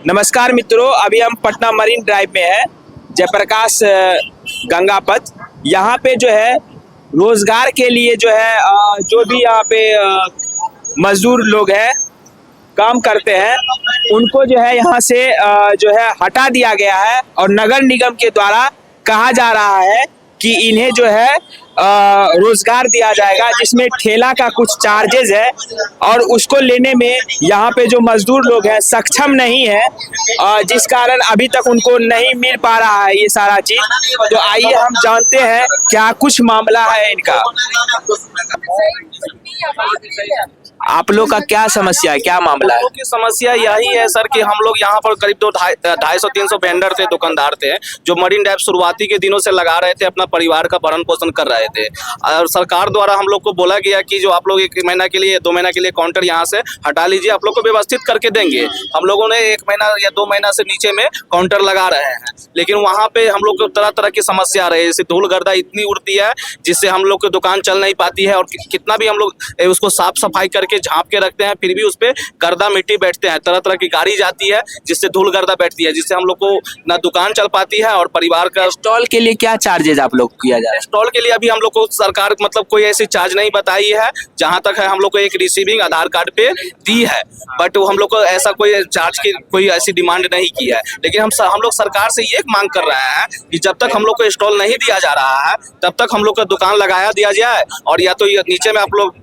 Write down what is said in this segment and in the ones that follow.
नमस्कार मित्रों, अभी हम पटना मरीन ड्राइव में है, जयप्रकाश गंगा पथ। यहाँ पे जो है रोजगार के लिए जो है जो भी यहाँ पे मजदूर लोग हैं काम करते हैं, उनको जो है यहाँ से जो है हटा दिया गया है और नगर निगम के द्वारा कहा जा रहा है कि इन्हें जो है रोजगार दिया जाएगा, जिसमें ठेला का कुछ चार्जेज है और उसको लेने में यहाँ पे जो मजदूर लोग हैं सक्षम नहीं है, जिस कारण अभी तक उनको नहीं मिल पा रहा है ये सारा चीज। तो आइए हम जानते हैं क्या कुछ मामला है इनका। आप लोग का क्या समस्या है, क्या मामला है? हम लोग की समस्या यही है सर कि हम लोग यहाँ पर करीब 250-300 वेंडर थे, दुकानदार थे, जो मरीन ड्राइव शुरुआती के दिनों से लगा रहे थे, अपना परिवार का भरण पोषण कर रहे थे। और सरकार द्वारा हम लोग को बोला गया कि जो आप लोग 1 महीना के लिए 2 महीना के लिए काउंटर यहाँ से हटा लीजिए, आप लोग को व्यवस्थित करके देंगे। हम लोगों ने 1 महीना या 2 महीना से नीचे में काउंटर लगा रहे हैं, लेकिन वहाँ पे हम लोग को तरह तरह की समस्या आ रही है। जैसे धूल गर्दा इतनी उड़ती है जिससे हम लोग की दुकान चल नहीं पाती है, और कितना भी हम लोग उसको साफ सफाई करके झाँप के रखते हैं, फिर भी उस पे गर्दा मिट्टी बैठते हैं। तरह तरह की गाड़ी जाती है जिससे धूल गर्दा बैठती है, जिससे हम लोग को ना दुकान चल पाती है और परिवार का। स्टॉल के लिए क्या चार्जेज आप लोग किया जा रहा है? स्टॉल के लिए अभी हम लोग को सरकार मतलब कोई ऐसी चार्ज नहीं बताई है। जहां तक है हम लोग को एक रिसीविंग आधार कार्ड पे दी है, बट हम लोग को ऐसा कोई चार्ज की कोई ऐसी डिमांड नहीं की है। लेकिन हम लोग सरकार से ये मांग कर रहे हैं कि जब तक हम लोग को स्टॉल नहीं दिया जा रहा है तब तक हम लोग का दुकान लगाया दिया जाए, और या तो नीचे में आप लोग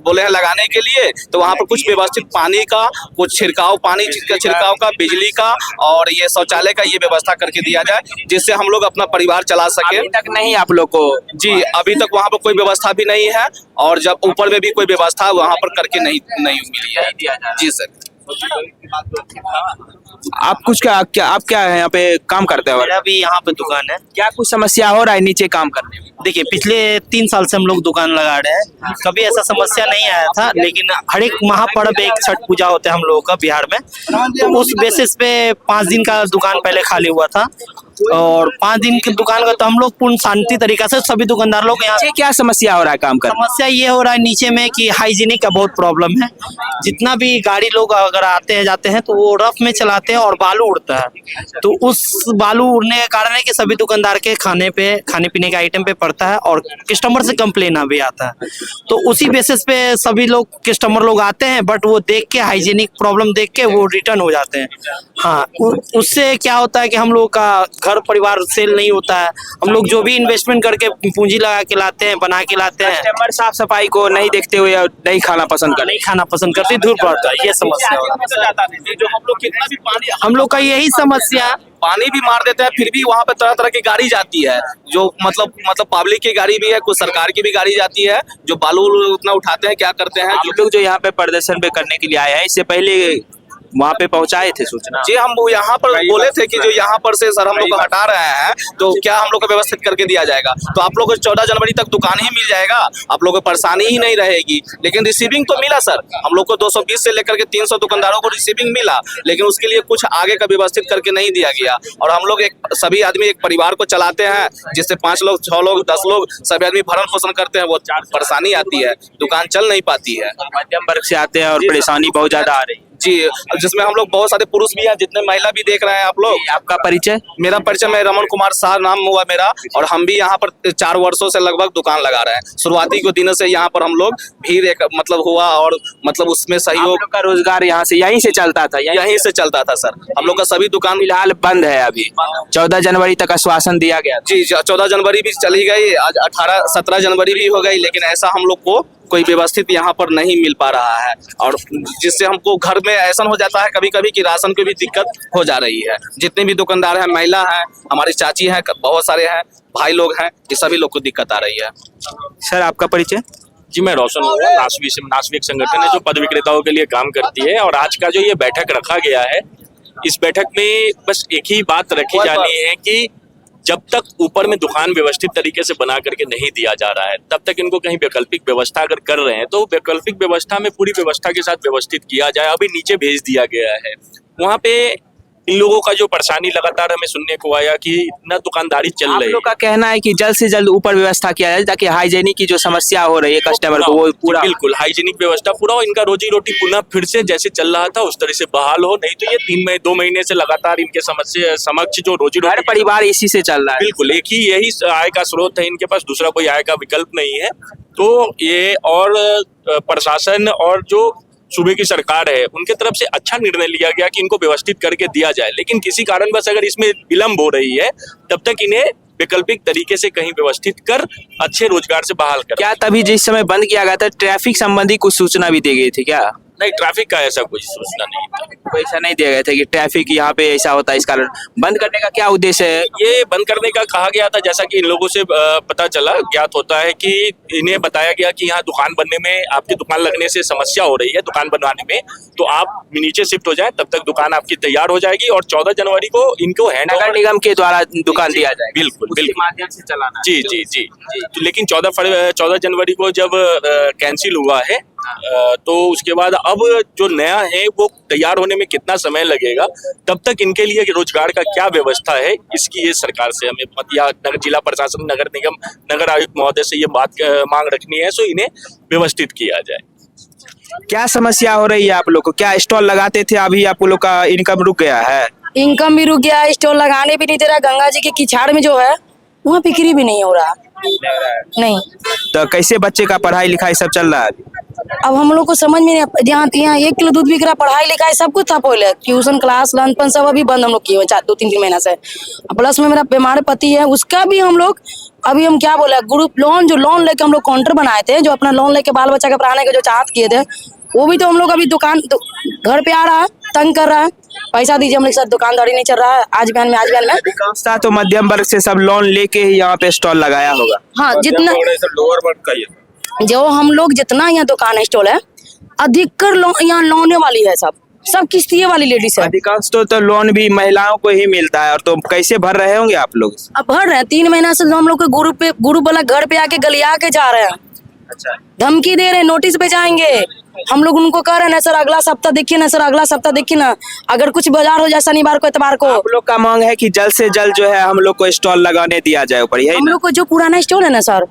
बोले हैं लगाने के लिए तो वहाँ पर कुछ व्यवस्थित पानी का, कुछ छिड़काव, पानी का छिड़काव का, बिजली का और ये शौचालय का ये व्यवस्था करके दिया जाए, जिससे हम लोग अपना परिवार चला सके। अभी तक नहीं आप लोग को? जी, अभी तक वहाँ पर कोई व्यवस्था भी नहीं है, और जब ऊपर में भी कोई व्यवस्था वहाँ पर करके नहीं मिली है। जी सर। आप कुछ आप क्या है यहाँ पे काम करते हो? मेरा भी यहाँ पे दुकान है। क्या कुछ समस्या हो रहा है नीचे काम करने में? देखिए, पिछले 3 साल से हम लोग दुकान लगा रहे हैं, कभी ऐसा समस्या नहीं आया था। लेकिन हर एक महापर्व एक छठ पूजा होता है हम लोगों का बिहार में, तो उस बेसिस पे 5 दिन का दुकान पहले खाली हुआ था, और 5 दिन की दुकान का तो हम लोग पूर्ण शांति तरीका से सभी दुकानदार लोग यहाँ। क्या समस्या हो रहा है काम करने? समस्या ये हो रहा है नीचे में कि हाइजीनिक का बहुत प्रॉब्लम है। जितना भी गाड़ी लोग अगर आते हैं जाते हैं तो वो रफ में चलाते हैं और बालू उड़ता है, तो उस बालू उड़ने के कारण है कि सभी दुकानदार के खाने पीने के आइटम पे पड़ता है, और कस्टमर से कंप्लेन भी आता है। तो उसी बेसिस पे सभी लोग कस्टमर लोग आते हैं, बट वो देख के हाइजीनिक प्रॉब्लम देख के वो रिटर्न हो जाते हैं। हाँ, उससे क्या होता है कि हम लोग का घर परिवार सेल नहीं होता है। हम लोग जो भी इन्वेस्टमेंट करके पूंजी लगा के लाते हैं, बना के लाते हैं, कस्टमर साफ सफाई को नहीं देखते हुए नहीं खाना पसंद करते, धूल पड़ता है। ये समस्या जो हम लोग कितना भी पानी, हम लोग का यही समस्या। पानी भी मार देते हैं, फिर भी वहाँ पे तरह तरह की गाड़ी जाती है, जो मतलब पब्लिक की गाड़ी भी है, कुछ सरकार की भी गाड़ी जाती है, जो बालू उतना उठाते हैं, क्या करते हैं। आप लोग जो यहाँ पे प्रदर्शन पे करने के लिए आए हैं, इससे पहले वहाँ पे पहुँचाए थे सूचना? जी, हम यहाँ पर बोले थे कि जो यहाँ पर से सर हम लोग को हटा रहे हैं, तो क्या हम लोग को व्यवस्थित करके दिया जाएगा, तो आप लोग को 14 जनवरी तक दुकान ही मिल जाएगा, आप लोग को परेशानी ही नहीं रहेगी। लेकिन रिसीविंग तो मिला सर, हम लोग को 220 से लेकर के 300 दुकानदारों को रिसीविंग मिला, लेकिन उसके लिए कुछ आगे का व्यवस्थित करके नहीं दिया गया। और हम लोग सभी आदमी एक परिवार को चलाते हैं, जिससे 5 लोग, 6 लोग, 10 लोग सभी आदमी भरण पोषण करते हैं, वो परेशानी आती है, दुकान चल नहीं पाती है। मध्यम वर्ग से आते हैं और परेशानी बहुत ज्यादा आ रही है। जी, जिसमें हम लोग बहुत सारे पुरुष भी हैं, जितने महिला भी देख रहे हैं आप लोग। आपका परिचय? मेरा परिचय, मैं रमन कुमार शाह नाम हुआ मेरा, और हम भी यहाँ पर 4 वर्षों से लगभग दुकान लगा रहे हैं। शुरुआती के दिनों से यहाँ पर हम लोग भीड़ एक मतलब हुआ, और मतलब उसमें सहयोग का रोजगार यहाँ से यहीं से चलता था? यहीं से चलता था सर। हम लोग का सभी दुकान फिलहाल बंद है अभी। 14 जनवरी तक आश्वासन दिया गया। जी, 14 जनवरी भी चली गई, आज 17 जनवरी भी हो गई, लेकिन ऐसा हम लोग को कोई व्यवस्थित यहाँ पर नहीं मिल पा रहा है, और जिससे हमको घर में ऐसा हो जाता है कभी कभी कि राशन की भी दिक्कत हो जा रही है। जितने भी दुकानदार हैं, महिला हैं, हमारी चाची हैं, बहुत सारे हैं, भाई लोग हैं, ये सभी लोग को दिक्कत आ रही है। सर, आपका परिचय? जी, मैं रोशन हूँ। नासविक संगठन है जो पद विक्रेताओं के लिए काम करती है, और आज का जो ये बैठक रखा गया है, इस बैठक में बस एक ही बात रखी जानी है कि जब तक ऊपर में दुकान व्यवस्थित तरीके से बना करके नहीं दिया जा रहा है, तब तक इनको कहीं वैकल्पिक व्यवस्था अगर कर रहे हैं तो वैकल्पिक व्यवस्था में पूरी व्यवस्था के साथ व्यवस्थित किया जाए। अभी नीचे भेज दिया गया है, वहाँ पे इन लोगों का जो परेशानी लगातार हमें सुनने को आया कि इतना दुकानदारी चल आप रही लोग का है। कहना है कि जल्द से जल्द ऊपर व्यवस्था किया जाए ताकि हाइजीनिक की जो समस्या हो रही है कस्टमर को वो पूरा बिल्कुल हाइजीनिक व्यवस्था पूरा हो, इनका रोजी रोटी पुनः फिर से जैसे चल रहा था उस तरह से बहाल हो। नहीं तो ये 2 महीने से लगातार इनके समस्या समक्ष जो रोजी हर रोटी परिवार इसी से चल रहा है। बिल्कुल एक ही यही आय का स्रोत है इनके पास, दूसरा कोई आय का विकल्प नहीं है। तो ये और प्रशासन और जो सूबे की सरकार है उनके तरफ से अच्छा निर्णय लिया गया कि इनको व्यवस्थित करके दिया जाए, लेकिन किसी कारणवश अगर इसमें विलंब हो रही है तब तक इन्हें वैकल्पिक तरीके से कहीं व्यवस्थित कर अच्छे रोजगार से बहाल कर। क्या तभी जिस समय बंद किया गया था ट्रैफिक संबंधी कुछ सूचना भी दी गई थी क्या? नहीं, ट्रैफिक का ऐसा कोई सूचना नहीं था। कोई ऐसा नहीं दिया गया था कि ट्रैफिक यहाँ पे ऐसा होता है, इस कारण बंद करने का क्या उद्देश्य है? ये बंद करने का कहा गया था, जैसा कि इन लोगों से पता चला ज्ञात होता है कि इन्हें बताया गया कि यहाँ दुकान बनने में, आपकी दुकान लगने से समस्या हो रही है दुकान बनवाने में, तो आप नीचे शिफ्ट हो जाएं, तब तक दुकान आपकी तैयार हो जाएगी और 14 जनवरी को इनको हैंड नगर निगम के द्वारा दुकान दिया जाए, बिल्कुल उसके बिल्कुल माध्यम से चलाना। जी जी जी। तो लेकिन 14 जनवरी को जब कैंसिल हुआ है तो उसके बाद अब जो नया है वो तैयार होने में कितना समय लगेगा, तब तक इनके लिए रोजगार का क्या व्यवस्था है, इसकी ये सरकार से हमें या जिला प्रशासन, नगर निगम, नगर आयुक्त महोदय से ये बात मांग रखनी है, सो इन्हें व्यवस्थित किया जाए। क्या समस्या हो रही है आप लोग को? क्या स्टॉल लगाते थे, अभी आप लोग का इनकम रुक गया है? इनकम भी रुक गया, स्टॉल लगाने भी नहीं दे रहा। गंगा जी के किचाड़ में जो है वहाँ बिक्री भी नहीं हो रहा। नहीं, तो कैसे बच्चे का पढ़ाई लिखाई सब चल रहा है? अब हम लोग को समझ में नहीं। यहाँ 1 किलो दूध बिक रहा, पढ़ाई लिखाई सब कुछ था पहले, ट्यूशन क्लास लंच पन सब अभी बंद हम लोग किए हुए 2-3 महीना से। प्लस में मेरा बीमार पति है, उसका भी हम लोग अभी हम क्या बोले, ग्रुप लोन जो लोन लेके हम लोग काउंटर बनाए थे, जो अपना लोन लेके बाल बच्चा के पढ़ाने के जो चाहत किए थे, वो भी तो हम लोग अभी दुकान घर पे आ रहा है, तंग कर रहा है, पैसा दीजिए, हम लोग साथ दुकानदारी नहीं चल रहा है। आज बहन में अधिकांशतः तो मध्यम वर्ग से सब लोन लेके ही यहाँ पे स्टॉल लगाया होगा। हाँ, जितना लोअर वर्ग का ये जो हम लोग जितना यहाँ दुकान स्टॉल है, अधिकतर यहाँ लोने वाली है, सब किस्तिये वाली लेडीज है। अधिकांश तो लोन भी महिलाओं को ही मिलता है, और तो कैसे भर रहे होंगे आप लोग? अब भर रहे हैं 3 महीना से, हम लोग के ग्रुप वाला घर पे आके गलिया के जा रहे हैं, अच्छा, धमकी दे रहे हैं, नोटिस पे जाएंगे। हम लोग उनको कह रहे हैं ना सर अगला सप्ताह देखिए ना, सर अगला सप्ताह देखिए ना, अगर कुछ बाजार हो जाए शनिवार को इतवार को। आप लोग का मांग है कि जल्द से जल्द जो है हम लोग को स्टॉल लगाने दिया जाए ऊपर, यही हम ना? लोग को जो पुराना स्टॉल है ना सर,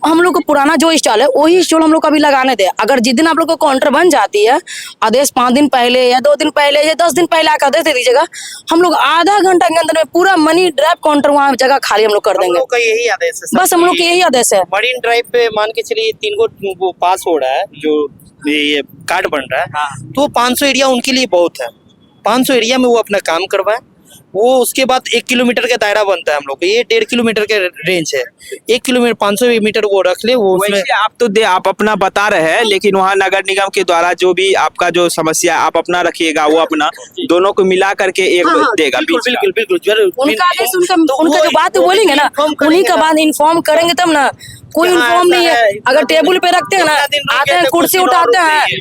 हम लोग को पुराना जो स्टॉल है वही स्टॉल हम लोग को अभी लगाने दे। अगर जिस दिन आप लोग को काउंटर बन जाती है, आदेश 5 दिन पहले या 2 दिन पहले या 10 दिन पहले आकर दे दीजिएगा, हम लोग आधा घंटा के अंदर में पूरा मनी ड्राइव काउंटर वहाँ जगह खाली हम लोग कर हम देंगे। लोग का यही आदेश है सर बस हम लोग कि का यही आदेश है। मरीन ड्राइव पे मान के चलिए 3 वो पास हो रहा है, जो ये कार्ड बन रहा है, तो 500 एरिया उनके लिए बहुत है। 500 एरिया में वो अपना काम करवाए, वो उसके बाद 1 किलोमीटर का दायरा बनता है हम लोग का, ये 1.5 किलोमीटर के रेंज है। 1 किलोमीटर 500 मीटर वो रख ले, वो उसमें वैसे आप अपना बता रहे हैं, लेकिन वहाँ नगर निगम के द्वारा जो भी आपका जो समस्या आप अपना रखिएगा, वो अपना दोनों को मिला करके एक देगा। बिल्कुल बिल्कुल उनका आदेश, उनका जो बात बोलेंगे ना, उन्हीं का बात इन्फॉर्म करेंगे तब ना। कोई इन्फॉर्म नहीं है, अगर टेबल पे रखते हैं ना, आते हैं कुर्सी उठाते हैं।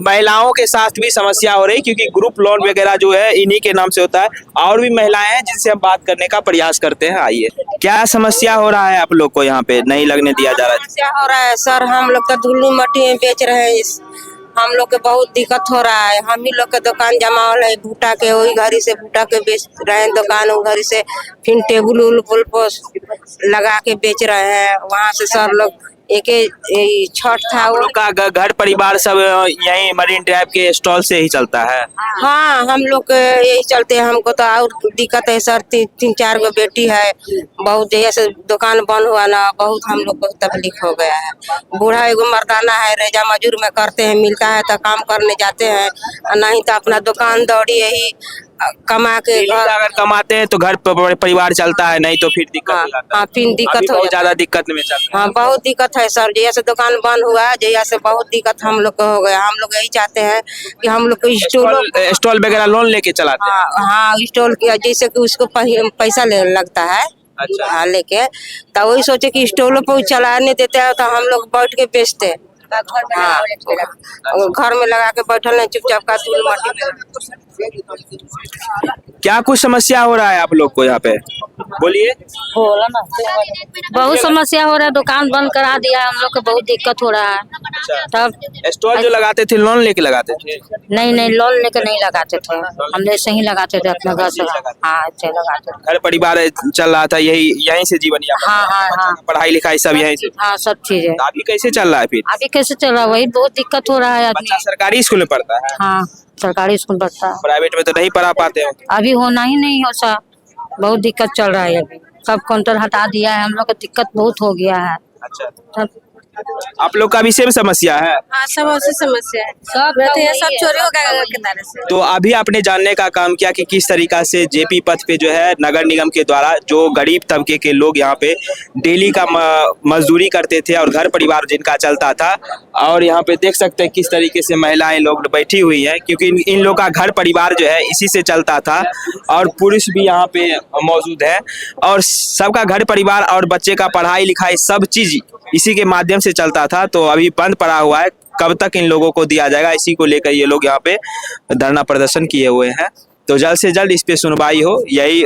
महिलाओं के साथ भी समस्या हो रही, क्योंकि ग्रुप लोन वगैरह जो है इन्हीं के नाम से होता है, और भी महिलाएं हैं जिनसे हम बात करने का प्रयास करते हैं। आइए, क्या समस्या हो रहा है आप लोग को यहाँ पे नहीं लगने दिया जा रहा है? समस्या हो रहा है सर, हम लोग तो धूली मट्टी में बेच रहे हैं, हम लोग के बहुत दिक्कत हो रहा है। हम ही लोग के दुकान जमावल है भूटा के, वही घड़ी से भूटा के बेच रहे हैं दुकान, वो घड़ी से फिर टेबुल उल लगा के बेच रहे हैं। वहाँ से सर लोग एक छठ था, आप वो लोग का घर परिवार सब यही मरीन ड्राइव के स्टॉल से ही चलता है? हाँ, हम लोग यही चलते हैं। हमको तो और दिक्कत है सर, 3-4 गो बेटी है, बहुत जैसे दुकान बंद हुआ ना, बहुत हम लोग को तकलीफ हो गया है। बूढ़ा एगो मर्दाना है, रेजा मजूर में करते हैं, मिलता है तो काम करने जाते हैं, नहीं तो अपना दुकान दौड़ी यही कमा के घर। अगर कमाते हैं तो घर परिवार चलता है, नहीं तो फिर दिक्कत हो जाता है। हाँ, फिर दिक्कत अभी हो बहुत जाता ज्यादा दिक्कत में चल रहा है। हाँ, बहुत दिक्कत है सर, जैसे दुकान बंद हुआ, जैसे बहुत दिक्कत हम लोग को हो गया। हम लोग यही चाहते हैं कि हम लोग को स्टॉल वगैरह लोन लेके चलाते हैं? हाँ, स्टॉल किया, जैसे कि उसको पैसा लगता है। अच्छा। हाँ, लेके तो वही सोचे कि स्टॉलों पर चलाने देते हैं, तो हम लोग बैठ के बेचते। हाँ, घर में लगा के बैठल नहीं, चुपचाप का धूल माटी में। क्या कुछ समस्या हो रहा है आप लोग को यहाँ पे? बोलिए। बहुत समस्या हो रहा है, दुकान बंद करा दिया है, हम लोग को बहुत दिक्कत हो रहा है। तब स्टॉल जो लगाते थे लोन लेके लगाते थे? नहीं नहीं, लोन लेकर नहीं लगाते थे, हम ऐसे ही लगाते थे अपने घर से। हाँ, ऐसे लगाते थे। घर परिवार चल रहा था, यहीं से जीवन यापन? हाँ हाँ हाँ, पढ़ाई लिखाई सब यहीं से? हाँ सब चीजें। तो अभी कैसे चल रहा है फिर? अभी कैसे चल रहा है, वही बहुत दिक्कत हो रहा है आदमी। बच्चा सरकारी स्कूल में पढ़ता है? हाँ, सरकारी स्कूल पढ़ता है। प्राइवेट में तो नहीं पढ़ा पाते हो? अभी होना ही नहीं हो सा, बहुत दिक्कत चल रहा है अभी। सब काउंटर हटा दिया है, हम लोग को दिक्कत बहुत हो गया है। अच्छा, सब आप लोग का भी सेम समस्या है? हाँ, सब ऐसी समस्या है, सब चोरी हो गया किनारे से। तो अभी आपने जानने का काम किया कि किस तरीका से जेपी पथ पे जो है नगर निगम के द्वारा जो गरीब तबके के लोग यहाँ पे डेली का मजदूरी करते थे और घर परिवार जिनका चलता था, और यहाँ पे देख सकते हैं किस तरीके से महिलाएं लोग बैठी हुई हैं, क्योंकि इन लोग का घर परिवार जो है इसी से चलता था, और पुरुष भी यहाँ पे मौजूद है, और सबका घर परिवार और बच्चे का पढ़ाई लिखाई सब चीज इसी के माध्यम से चलता था। तो अभी बंद पड़ा हुआ है, कब तक इन लोगों को दिया जाएगा, इसी को लेकर ये लोग यहाँ पे धरना प्रदर्शन किए हुए हैं। तो जल्द से जल्द इस पे सुनवाई हो, यही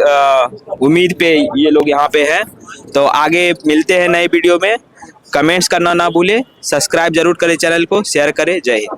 उम्मीद पे ये लोग यहाँ पे हैं। तो आगे मिलते हैं नए वीडियो में, कमेंट्स करना ना भूले, सब्सक्राइब जरूर करें चैनल को, शेयर करें। जय हिंद।